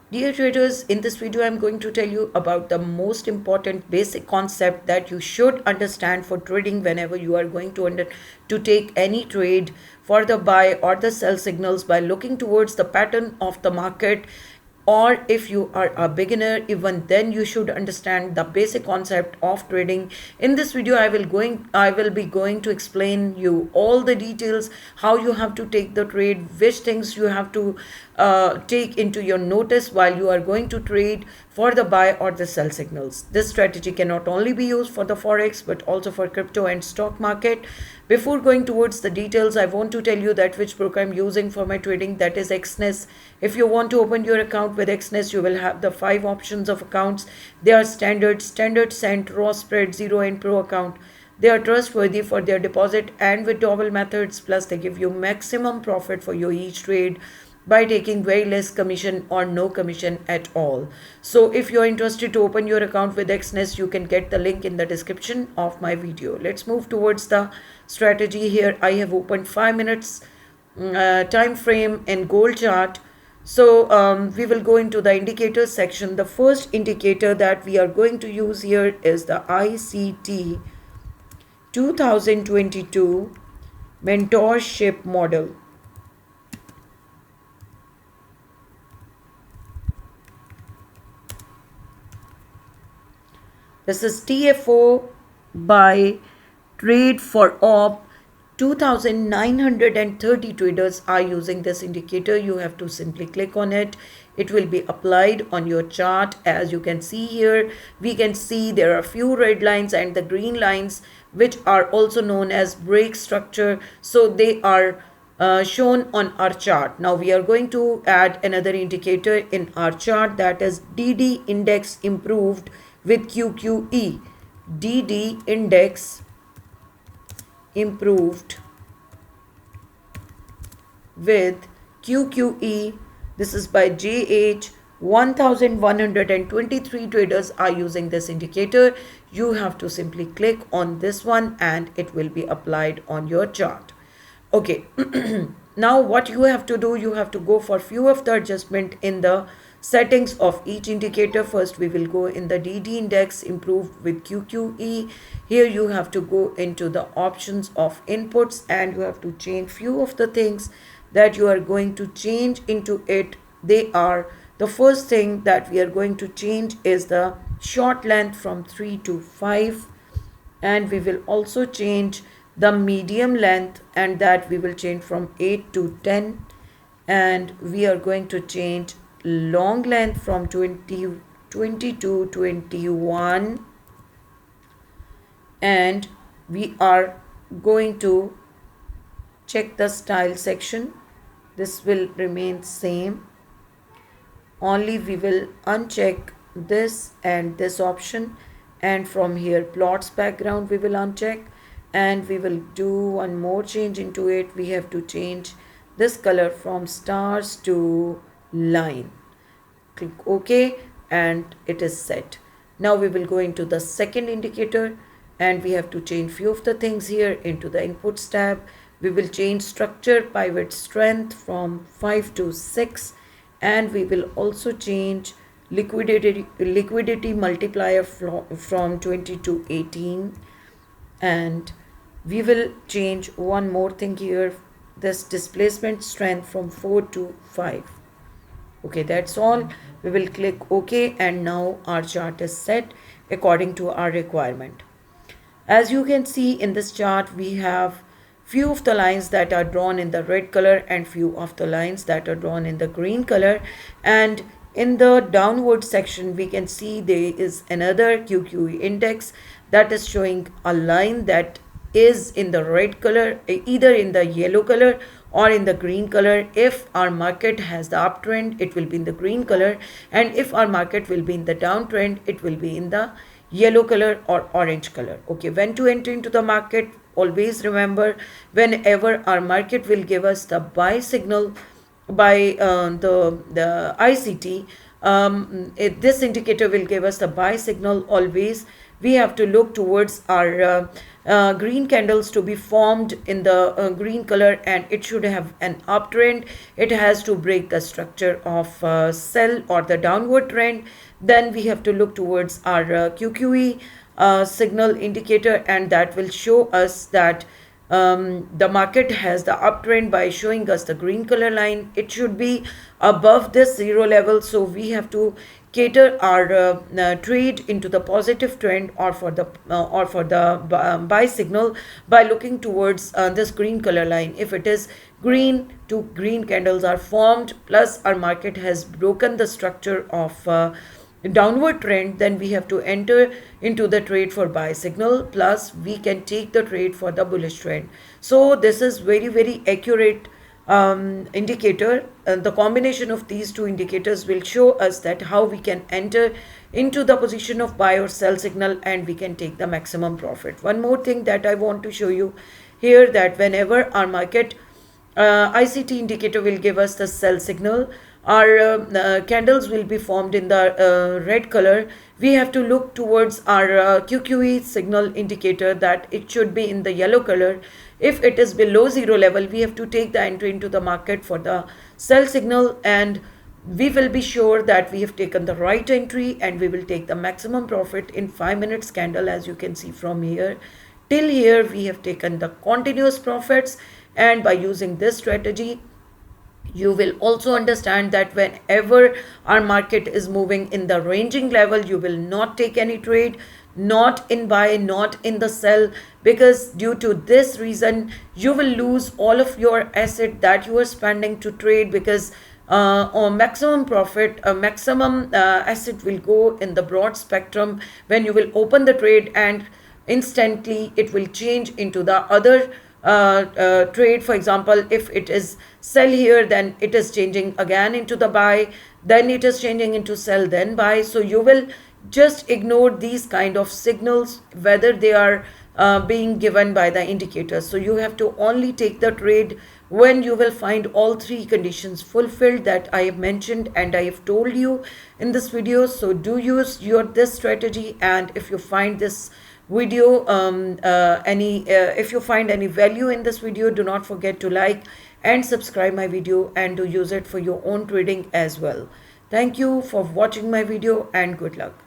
Dear traders, in this video I'm going to tell you about the most important basic concept that you should understand for trading whenever you are going to take any trade for the buy or the sell signals by looking towards the pattern of the market. Or if you are a beginner, even then you should understand the basic concept of trading. In this video I will be going to explain you all the details, how you have to take the trade, which things you have to take into your notice while you are going to trade for the buy or the sell signals. This strategy can not only be used for the forex but also for crypto and stock market. Before going towards the details, I want to tell you that which broker I'm using for my trading, that is XNES. If you want to open your account with XNES, you will have the 5 options of accounts. They are standard, cent, raw spread, zero and pro account. They are trustworthy for their deposit and withdrawal methods, plus they give you maximum profit for your each trade by taking very less commission or no commission at all. So if you're interested to open your account with XNES, you can get the link in the description of my video. Let's move towards the strategy. Here I have opened 5 minutes time frame in gold chart. So we will go into the indicators section. The first indicator that we are going to use here is the ICT 2022 mentorship model. This is TFO by Trade for Op. 2930 traders are using this indicator. You have to simply click on it. It will be applied on your chart. As you can see here, we can see there are few red lines and the green lines, which are also known as break structure. So they are shown on our chart. Now we are going to add another indicator in our chart, that is DD index improved with QQE. DD index improved with QQE. This is by JH. 1123 traders are using this indicator. You have to simply click on this one and it will be applied on your chart. Okay. Now what you have to do, you have to go for few of the adjustment in the settings of each indicator. First we will go in the DD index improved with QQE. Here you have to go into the options of inputs and you have to change few of the things that you are going to change into it. They are, the first thing that we are going to change is the short length from 3 to 5, and we will also change the medium length, and that we will change from 8 to 10, and we are going to change long length from 20 to 21, and we are going to check the style section. This will remain same, only we will uncheck this and this option, and from here plots background we will uncheck, and we will do one more change into it. We have to change this color from stars to line. Click OK and it is set. Now we will go into the second indicator and we have to change few of the things here into the inputs tab. We will change structure pivot strength from 5 to 6, and we will also change liquidity multiplier from 20 to 18, and we will change one more thing here, this displacement strength from 4 to 5. Okay, that's all. We will click OK and now our chart is set according to our requirement. As you can see in this chart, we have few of the lines that are drawn in the red color and few of the lines that are drawn in the green color, and in the downward section we can see there is another QQE index that is showing a line that is in the red color, either in the yellow color or in the green color. If our market has the uptrend, it will be in the green color, and if our market will be in the downtrend, it will be in the yellow color or orange color. Okay, when to enter into the market? Always remember, whenever our market will give us the buy signal by the ICT, this indicator will give us the buy signal always we have to look towards our green candles to be formed in the green color, and it should have an uptrend. It has to break the structure of sell or the downward trend. Then we have to look towards our QQE signal indicator, and that will show us that the market has the uptrend by showing us the green color line. It should be above this zero level, so we have to cater our trade into the positive trend or for the buy signal by looking towards this green color line. If it is green, two green candles are formed, plus our market has broken the structure of downward trend, then we have to enter into the trade for buy signal, plus we can take the trade for the bullish trend. So this is very accurate indicator. The combination of these two indicators will show us that how we can enter into the position of buy or sell signal, and we can take the maximum profit. One more thing that I want to show you here, that whenever our market ICT indicator will give us the sell signal, our candles will be formed in the red color. We have to look towards our QQE signal indicator, that it should be in the yellow color. If it is below zero level, we have to take the entry into the market for the sell signal, and we will be sure that we have taken the right entry, and we will take the maximum profit in 5 minutes candle. As you can see from here till here, we have taken the continuous profits. And by using this strategy, you will also understand that whenever our market is moving in the ranging level, you will not take any trade, not in buy, not in the sell, because due to this reason you will lose all of your asset that you are spending to trade, because on maximum profit, maximum asset will go in the broad spectrum when you will open the trade, and instantly it will change into the other trade. For example, if it is sell here, then it is changing again into the buy, then it is changing into sell, then buy. So you will just ignore these kind of signals, whether they are being given by the indicators. So you have to only take the trade when you will find all three conditions fulfilled that I have mentioned and I have told you in this video. So do use this strategy, and if you find this video if you find any value in this video, do not forget to like and subscribe my video, and to use it for your own trading as well. Thank you for watching my video, and good luck.